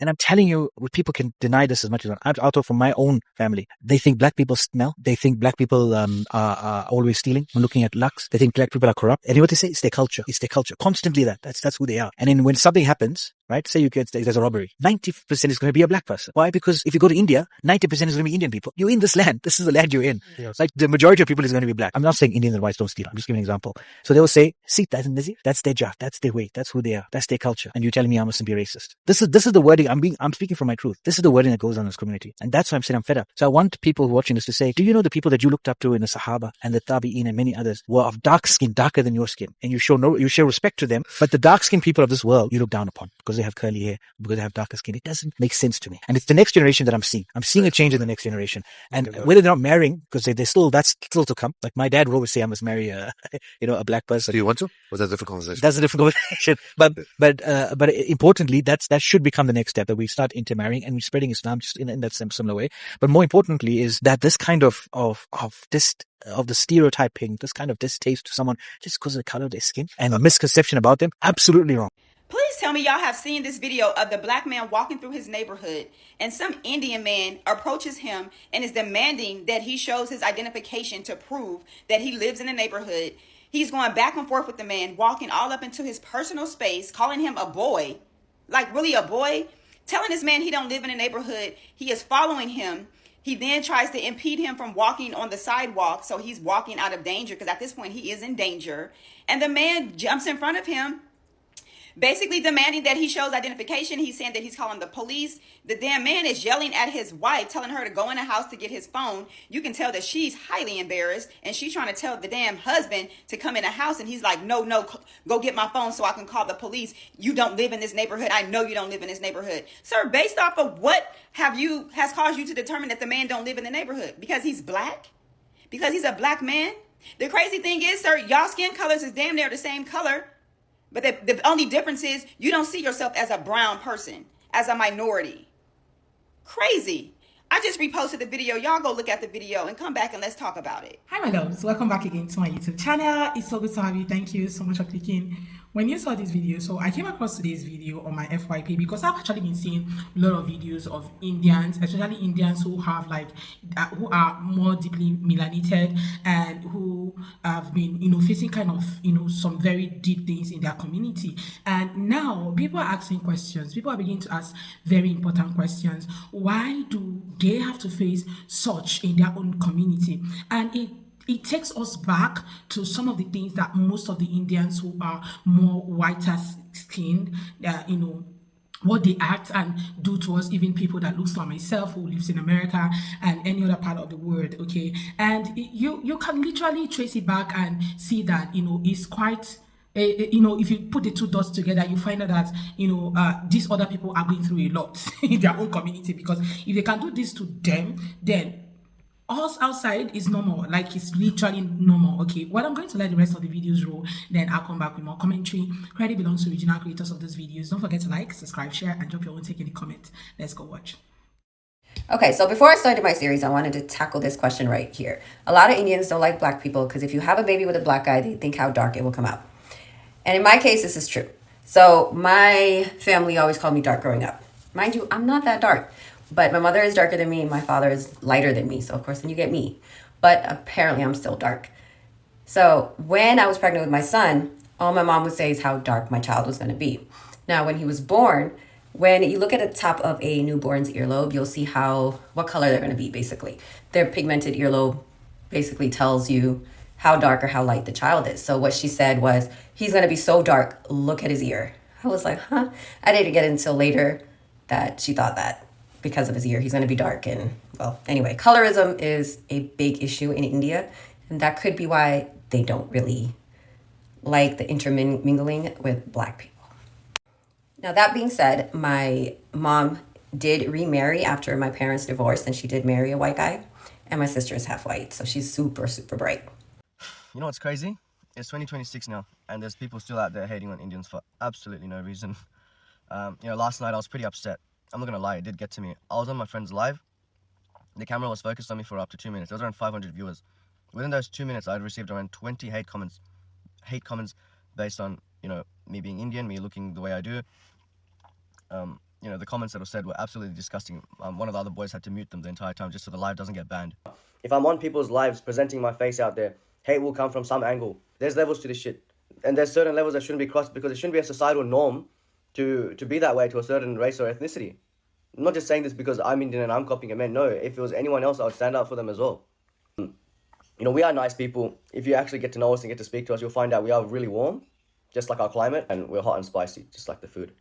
And I'm telling you, people can deny this as much as I'll talk from my own family. They think black people smell. They think black people are always stealing. I'm looking at lux. They think black people are corrupt. And you know what they say? It's their culture. It's their culture. Constantly that's who they are. And then when something happens, right? Say there's a robbery. 90% is going to be a black person. Why? Because if you go to India, 90% is going to be Indian people. You're in this land. This is the land you're in. Yes. Like the majority of people is going to be black. I'm not saying Indians and whites don't steal. I'm just giving an example. So they will say, see, that's their job. That's their way. That's who they are. That's their culture. And you're telling me I mustn't be racist. This is the wording. I'm speaking from my truth. This is the wording that goes on in this community. And that's why I'm saying I'm fed up. So I want people watching this to say, do you know the people that you looked up to in the Sahaba and the Tabi'in and many others were of dark skin, darker than your skin? And you show respect to them. But the dark skinned people of this world, you look down upon because they have curly hair, because they have darker skin. It doesn't make sense to me. And it's the next generation that I'm seeing. I'm seeing a change in the next generation. And whether they're not marrying, because that's still to come. Like my dad would always say I must marry a black person. Do you want to? Was that a different conversation? That's a different conversation. But importantly, that should become the next step, that we start intermarrying and spreading Islam just in that similar way. But more importantly is that this kind of the stereotyping, this kind of distaste to someone just because of the color of their skin and a misconception about them, absolutely wrong. Please tell me y'all have seen this video of the black man walking through his neighborhood and some Indian man approaches him and is demanding that he shows his identification to prove that he lives in the neighborhood. He's going back and forth with the man, walking all up into his personal space, calling him a boy, like really a boy, telling this man he don't live in the neighborhood. He is following him. He then tries to impede him from walking on the sidewalk, so he's walking out of danger because at this point he is in danger. And the man jumps in front of him, basically demanding that he shows identification. He's saying that he's calling the police. The damn man is yelling at his wife, telling her to go in the house to get his phone. You can tell that she's highly embarrassed, and she's trying to tell the damn husband to come in the house, and he's like, no, go get my phone so I can call the police. You don't live in this neighborhood. I know you don't live in this neighborhood. Sir, based off of what has caused you to determine that the man don't live in the neighborhood? Because he's black? Because he's a black man? The crazy thing is, sir, y'all skin colors is damn near the same color. But the only difference is you don't see yourself as a brown person, as a minority. Crazy. I just reposted the video. Y'all go look at the video and come back and let's talk about it. Hi, my loves. Welcome back again to my YouTube channel. It's so good to have you. Thank you so much for clicking when you saw this video. So I came across today's video on my FYP because I've actually been seeing a lot of videos of Indians, especially Indians who have who are more deeply melanated and who have been, facing kind of, some very deep things in their community. And now people are asking questions. People are beginning to ask very important questions. Why do they have to face such in their own community? And it takes us back to some of the things that most of the Indians who are more whiter skinned, what they act and do to us, even people that looks like myself who lives in America and any other part of the world, okay? And you can literally trace it back and see that, it's quite... if you put the two dots together, you find out that, these other people are going through a lot in their own community, because if they can do this to them, then us outside is normal, like it's literally normal, okay? Well, I'm going to let the rest of the videos roll, then I'll come back with more commentary. Credit belongs to original creators of those videos. Don't forget to like, subscribe, share, and drop your own take in the comment. Let's go watch. Okay, so before I started my series, I wanted to tackle this question right here. A lot of Indians don't like black people because if you have a baby with a black guy, they think how dark it will come out. And in my case, this is true. So my family always called me dark growing up. Mind you, I'm not that dark. But my mother is darker than me. My father is lighter than me. So, of course, then you get me. But apparently, I'm still dark. So when I was pregnant with my son, all my mom would say is how dark my child was going to be. Now, when he was born, when you look at the top of a newborn's earlobe, you'll see what color they're going to be, basically. Their pigmented earlobe basically tells you how dark or how light the child is. So what she said was, he's going to be so dark, look at his ear. I was like, huh? I didn't get it until later that she thought that. Because of his ear, he's going to be dark. And well, anyway, colorism is a big issue in India, and that could be why they don't really like the intermingling with black people. Now, that being said, my mom did remarry after my parents divorced, and she did marry a white guy, and my sister is half white, so she's super, super bright. You know what's crazy? It's 2026 now, and there's people still out there hating on Indians for absolutely no reason. Last night I was pretty upset. I'm not gonna lie, it did get to me. I was on my friend's live. The camera was focused on me for up to 2 minutes. There was around 500 viewers. Within those 2 minutes, I'd received around 20 hate comments based on, me being Indian, me looking the way I do. you know, the comments that were said were absolutely disgusting. One of the other boys had to mute them the entire time just so the live doesn't get banned. If I'm on people's lives presenting my face out there, hate will come from some angle. There's levels to this shit. And there's certain levels that shouldn't be crossed because it shouldn't be a societal norm to be that way to a certain race or ethnicity. I'm not just saying this because I'm Indian and I'm copying a man. No, if it was anyone else, I would stand up for them as well. You know, we are nice people. If you actually get to know us and get to speak to us, you'll find out we are really warm, just like our climate, and we're hot and spicy, just like the food.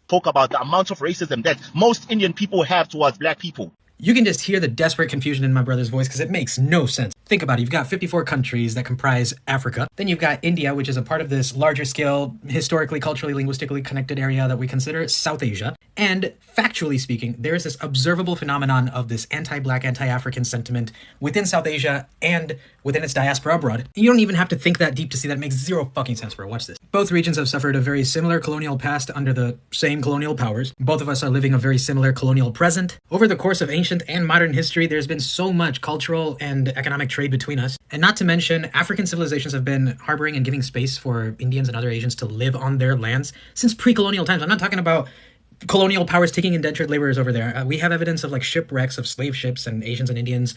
Talk about the amount of racism that most Indian people have towards black people. You can just hear the desperate confusion in my brother's voice because it makes no sense. Think about it. You've got 54 countries that comprise Africa. Then you've got India, which is a part of this larger scale, historically, culturally, linguistically connected area that we consider South Asia. And factually speaking, there is this observable phenomenon of this anti-black, anti-African sentiment within South Asia and within its diaspora abroad. You don't even have to think that deep to see that it makes zero fucking sense, bro. Watch this. Both regions have suffered a very similar colonial past under the same colonial powers. Both of us are living a very similar colonial present. Over the course of ancient and modern history, there's been so much cultural and economic trade between us. And not to mention, African civilizations have been harboring and giving space for Indians and other Asians to live on their lands since pre-colonial times. I'm not talking about colonial powers taking indentured laborers over there. We have evidence of like shipwrecks of slave ships and Asians and Indians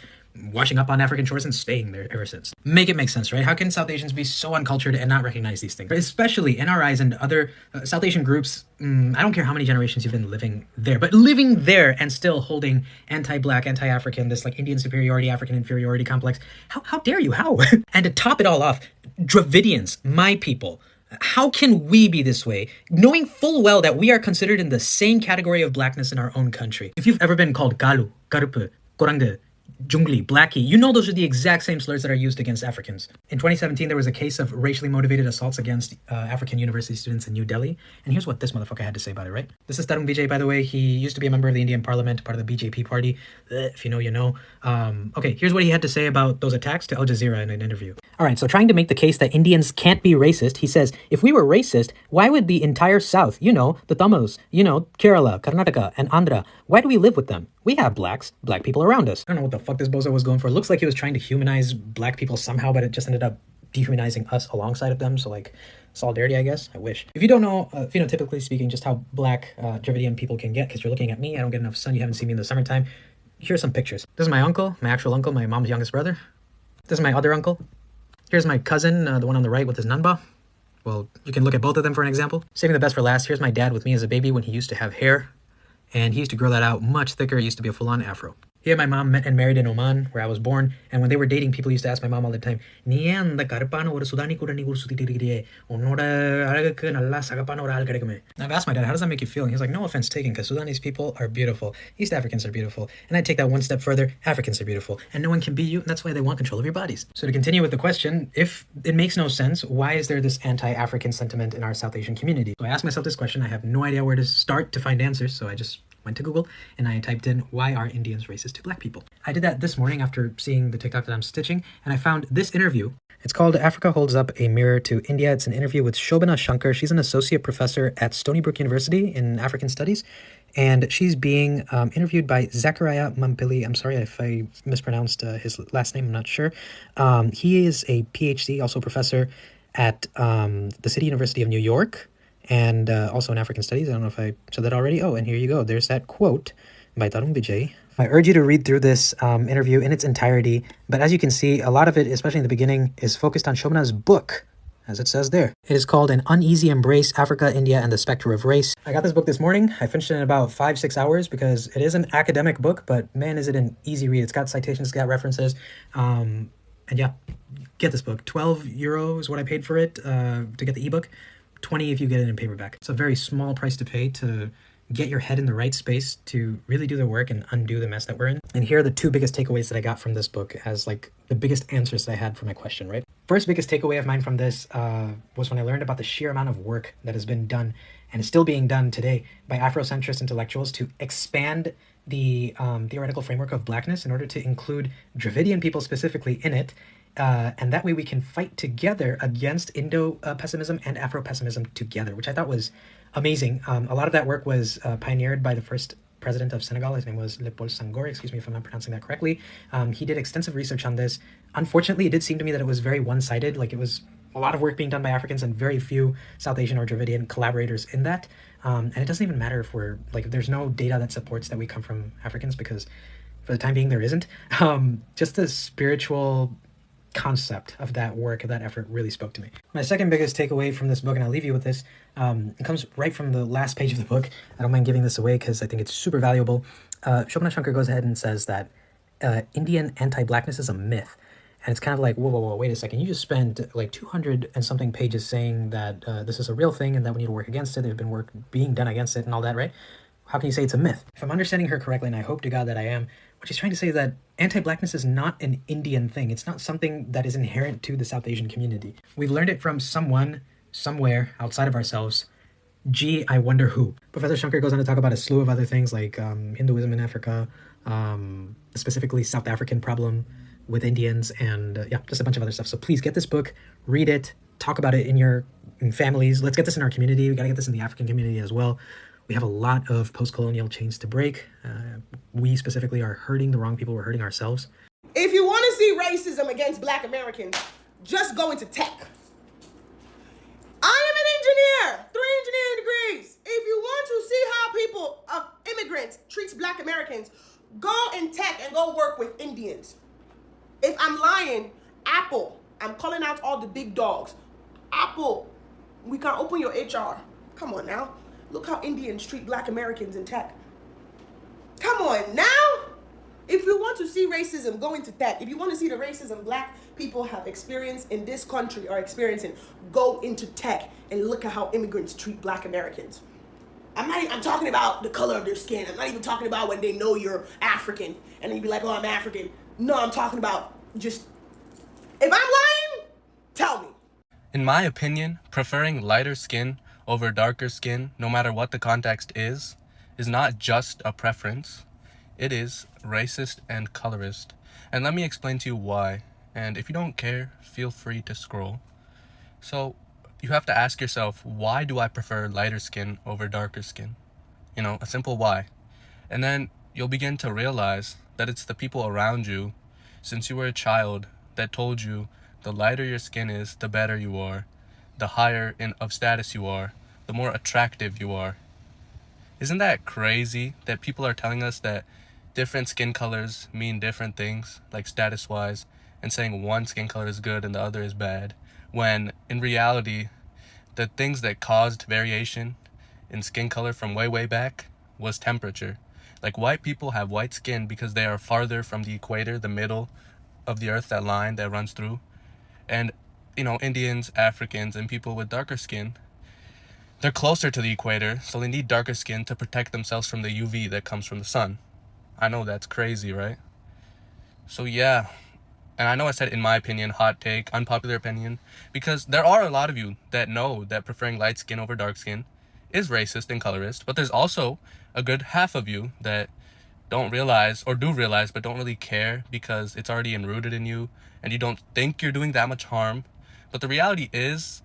washing up on African shores and staying there ever since. Make it make sense, right? How can South Asians be so uncultured and not recognize these things? Especially NRIs and other South Asian groups. I don't care how many generations you've been living there, but living there and still holding anti-black, anti-African, this like Indian superiority, African inferiority complex. How dare you? How? And to top it all off, Dravidians, my people. How can we be this way, knowing full well that we are considered in the same category of blackness in our own country? If you've ever been called Galu, Karupu, Korangde, Jungli, Blackie, you know those are the exact same slurs that are used against Africans. In 2017, there was a case of racially motivated assaults against African university students in New Delhi. And here's what this motherfucker had to say about it, right? This is Tarun Vijay, by the way. He used to be a member of the Indian parliament, part of the BJP party. If you know, you know. Okay, here's what he had to say about those attacks to Al Jazeera in an interview. All right, so trying to make the case that Indians can't be racist, he says, if we were racist, why would the entire South, you know, the Tamils, you know, Kerala, Karnataka, and Andhra, why do we live with them? We have black people around us. I don't know what the fuck this bozo was going for. It looks like he was trying to humanize black people somehow, but it just ended up dehumanizing us alongside of them. So like solidarity, I guess. I wish. If you don't know, phenotypically speaking, just how black Dravidian people can get, because you're looking at me, I don't get enough sun, you haven't seen me in the summertime. Here's some pictures. This is my uncle, my actual uncle, my mom's youngest brother. This is my other uncle. Here's my cousin, the one on the right with his nanba. Well, you can look at both of them for an example. Saving the best for last, here's my dad with me as a baby when he used to have hair. And he used to grow that out much thicker. It used to be a full-on afro. He and my mom met and married in Oman, where I was born. And when they were dating, people used to ask my mom all the time, I've asked my dad, how does that make you feel? And he's like, no offense taken, because Sudanese people are beautiful. East Africans are beautiful. And I take that one step further, Africans are beautiful. And no one can be you, and that's why they want control of your bodies. So to continue with the question, if it makes no sense, why is there this anti-African sentiment in our South Asian community? So I asked myself this question. I have no idea where to start to find answers, so I just went to Google and I typed in, why are Indians racist to black people? I did that this morning after seeing the TikTok that I'm stitching, and I found this interview. It's called Africa Holds Up a Mirror to India. It's an interview with Shobana Shankar. She's an associate professor at Stony Brook University in African Studies, and she's being interviewed by Zachariah Mampili. I'm sorry if I mispronounced his last name, I'm not sure. He is a PhD, also professor at the City University of New York, and also in African Studies. I don't know if I said that already. Oh, and here you go. There's that quote by Tarun Vijay. I urge you to read through this interview in its entirety, but as you can see, a lot of it, especially in the beginning, is focused on Shobana's book, as it says there. It is called An Uneasy Embrace, Africa, India, and the Spectre of Race. I got this book this morning. I finished it in about 5-6 hours because it is an academic book, but man, is it an easy read. It's got citations, it's got references, and yeah, get this book. €12 is what I paid for it to get the ebook. 20 if you get it in paperback. It's a very small price to pay to get your head in the right space to really do the work and undo the mess that we're in. And here are the two biggest takeaways that I got from this book as like the biggest answers that I had for my question, right? First biggest takeaway of mine from this was when I learned about the sheer amount of work that has been done and is still being done today by Afrocentrist intellectuals to expand the theoretical framework of blackness in order to include Dravidian people specifically in it. And that way we can fight together against Indo-pessimism and Afro-pessimism together, which I thought was amazing. A lot of that work was pioneered by the first president of Senegal. His name was Léopold Senghor, excuse me if I'm not pronouncing that correctly. He did extensive research on this. Unfortunately, it did seem to me that it was very one-sided, like it was a lot of work being done by Africans and very few South Asian or Dravidian collaborators in that. And it doesn't even matter if we're like, there's no data that supports that we come from Africans, because for the time being there isn't. Just the spiritual concept of that work, of that effort, really spoke to me. My second biggest takeaway from this book, and I'll leave you with this, it comes right from the last page of the book. I don't mind giving this away because I think it's super valuable. Shobana Shankar goes ahead and says that Indian anti-blackness is a myth. And it's kind of like, whoa, wait a second. You just spent like 200 and something pages saying that this is a real thing and that we need to work against it. There's been work being done against it and all that, right? How can you say it's a myth? If I'm understanding her correctly, and I hope to God that I am, what she's trying to say is that anti-blackness is not an Indian thing. It's not something that is inherent to the South Asian community. We've learned it from someone, somewhere, outside of ourselves. Gee, I wonder who. Professor Shankar goes on to talk about a slew of other things like Hinduism in Africa, specifically South African problem with Indians, and just a bunch of other stuff. So please get this book, read it, talk about it in families. Let's get this in our community. We got to get this in the African community as well. We have a lot of post-colonial chains to break. We specifically are hurting the wrong people. We're hurting ourselves. If you want to see racism against Black Americans, just go into tech. I am an engineer, 3 engineering degrees. If you want to see how people of immigrants treats Black Americans, go in tech and go work with Indians. If I'm lying, Apple, I'm calling out all the big dogs. Apple, we can open your HR. Come on now. Look how Indians treat Black Americans in tech. Come on now. If you want to see racism, go into tech. If you want to see the racism Black people have experienced in this country or experiencing, go into tech and look at how immigrants treat Black Americans. I'm talking about the color of their skin. I'm not even talking about when they know you're African and then you be like, oh, I'm African. No, I'm talking about just, if I'm lying, tell me. In my opinion, preferring lighter skin over darker skin, no matter what the context is not just a preference. It is racist and colorist. And let me explain to you why. And if you don't care, feel free to scroll. So you have to ask yourself, why do I prefer lighter skin over darker skin? You know, a simple why. And then you'll begin to realize that it's the people around you since you were a child that told you the lighter your skin is, the better you are, the higher of status you are, the more attractive you are. Isn't that crazy that people are telling us that different skin colors mean different things, like status-wise, and saying one skin color is good and the other is bad, when in reality, the things that caused variation in skin color from way back was temperature. Like, white people have white skin because they are farther from the equator, the middle of the earth, that line that runs through. And, you know, Indians, Africans, and people with darker skin, they're closer to the equator, so they need darker skin to protect themselves from the UV that comes from the sun. I know that's crazy, right? So yeah, and I know I said in my opinion, hot take, unpopular opinion, because there are a lot of you that know that preferring light skin over dark skin is racist and colorist, but there's also a good half of you that don't realize, or do realize, but don't really care because it's already enrooted in you and you don't think you're doing that much harm. But the reality is,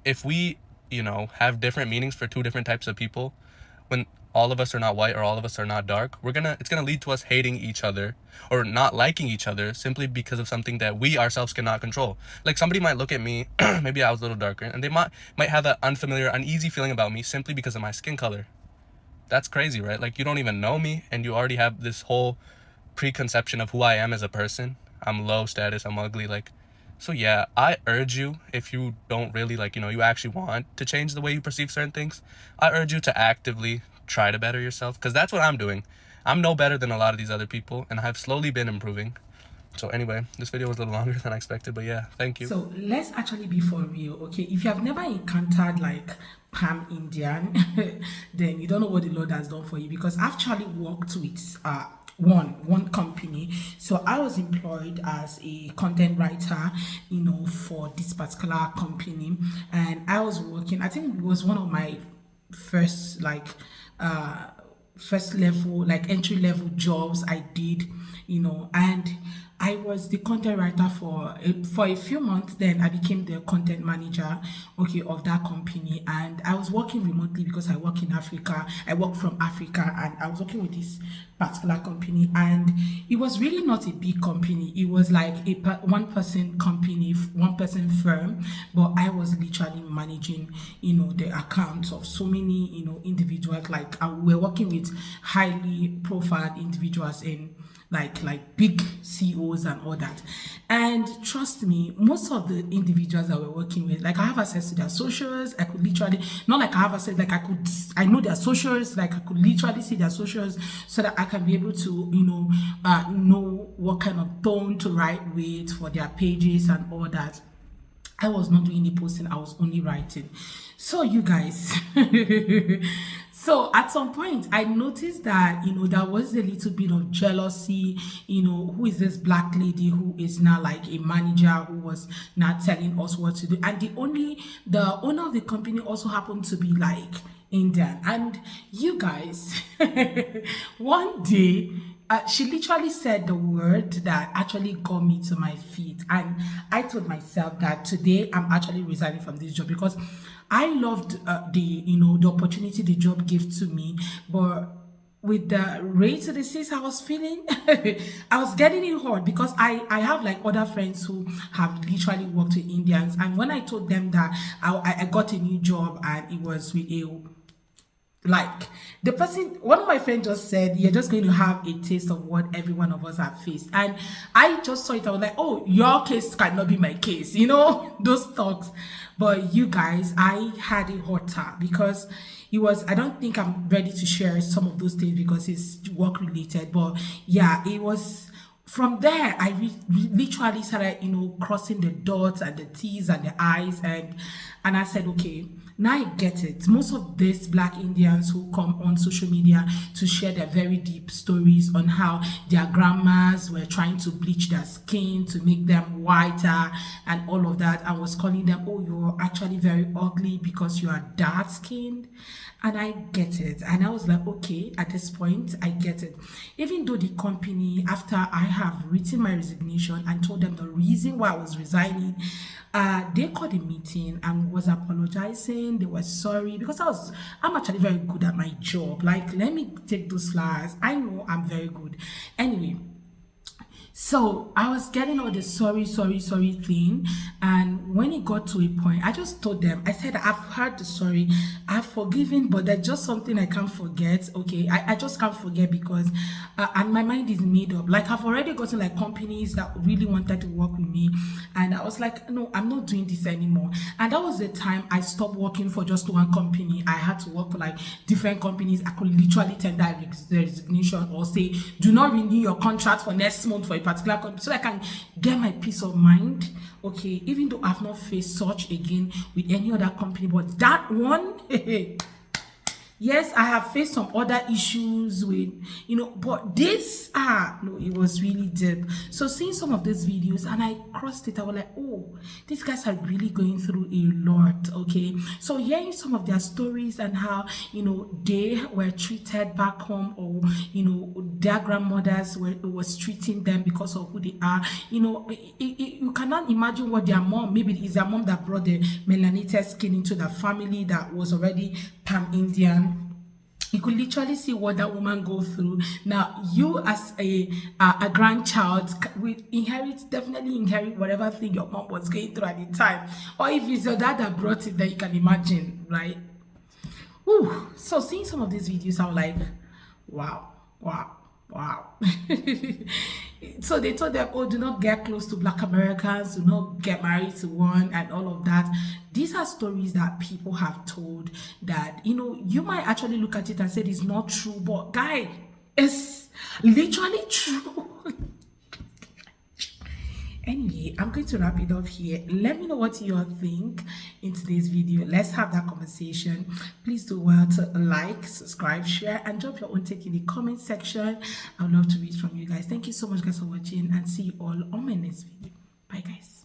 if we, you know, have different meanings for two different types of people, when all of us are not white or all of us are not dark, it's gonna lead to us hating each other or not liking each other simply because of something that we ourselves cannot control. Like, somebody might look at me, maybe I was a little darker, and they might have an unfamiliar, uneasy feeling about me simply because of my skin color. That's crazy, right? Like, you don't even know me and you already have this whole preconception of who I am as a person. I'm low status, I'm ugly, like. So yeah, I urge you, if you don't really, like, you know, you actually want to change the way you perceive certain things, I urge you to actively try to better yourself, because that's what I'm doing. I'm no better than a lot of these other people, and I've slowly been improving. So anyway, this video was a little longer than I expected, but yeah, thank you. So let's actually be for real, okay? If you have never encountered like Palm Indian, then you don't know what the Lord has done for you, because I've actually worked with one company. So I was employed as a content writer, you know, for this particular company, and I was working, I think it was one of my first level, like entry level jobs I did, you know, and I was the content writer for a few months. Then I became the content manager, okay, of that company, and I was working remotely because I work in Africa. I work from Africa, and I was working with this particular company, and it was really not a big company. It was like a one-person company, one-person firm, but I was literally managing, the accounts of so many, individuals. Like we're working with highly profiled individuals in like big CEOs and all that. And trust me, most of the individuals that we're working with, like I have access to their socials. I could literally, not like I have access, like I know their socials, like I could literally see their socials so that I can be able to, know what kind of tone to write with for their pages and all that. I was not doing the posting, I was only writing. So you guys, so at some point I noticed that, there was a little bit of jealousy, who is this black lady who is now like a manager who was not telling us what to do. And the owner of the company also happened to be like Indian. And you guys, one day, she literally said the word that actually got me to my feet, and I told myself that today I'm actually resigning from this job because I loved the opportunity the job gave to me, but with the rate of the disease I was feeling, I was getting it hard because I have like other friends who have literally worked with Indians, and when I told them that I got a new job and it was with like the person, one of my friends just said, you're just going to have a taste of what every one of us have faced. And I just saw it, I was like, oh, your case cannot be my case, those talks. But you guys, I had it hotter because it was, I don't think I'm ready to share some of those things because it's work related, but yeah, it was. From there, I literally started, crossing the dots and the T's and the I's, and I said, okay, now I get it. Most of these black Indians who come on social media to share their very deep stories on how their grandmas were trying to bleach their skin to make them whiter and all of that, I was calling them, oh, you're actually very ugly because you are dark skinned. And I get it. And I was like, okay, at this point, I get it. Even though the company, after I have written my resignation and told them the reason why I was resigning, they called a meeting and was apologizing. They were sorry because I'm actually very good at my job. Like, let me take those flowers. I know I'm very good. Anyway, so I was getting all the sorry thing, and when it got to a point, I just told them, I said, I've heard the sorry, I've forgiven, but there's just something I can't forget. Okay, I just can't forget because and my mind is made up. Like, I've already gotten like companies that really wanted to work with me, and I was like, no, I'm not doing this anymore. And that was the time I stopped working for just one company. I had to work for like different companies. I could literally tender resignation or say, do not renew your contract for next month for a particular company, so I can get my peace of mind. Okay, even though I've not faced such again with any other company, but that one, yes, I have faced some other issues with, but this, no, it was really deep. So seeing some of these videos and I crossed it, I was like, oh, these guys are really going through a lot, okay? So hearing some of their stories and how, they were treated back home, or, their grandmothers was treating them because of who they are, you cannot imagine what their mom, maybe it's their mom that brought the melanated skin into the family that was already pan-Indian. You could literally see what that woman go through. Now, you as a grandchild will definitely inherit whatever thing your mom was going through at the time. Or if it's your dad that brought it, then you can imagine, right? Ooh. So seeing some of these videos, I was like, wow. So they told them, oh, do not get close to black Americans, do not get married to one, and all of that. These are stories that people have told that, you might actually look at it and say it's not true, but guy, it's literally true. Anyway, I'm going to wrap it up here. Let me know what you all think in today's video. Let's have that conversation. Please do well to like, subscribe, share, and drop your own take in the comment section. I would love to read from you guys. Thank you so much, guys, for watching, and see you all on my next video. Bye, guys.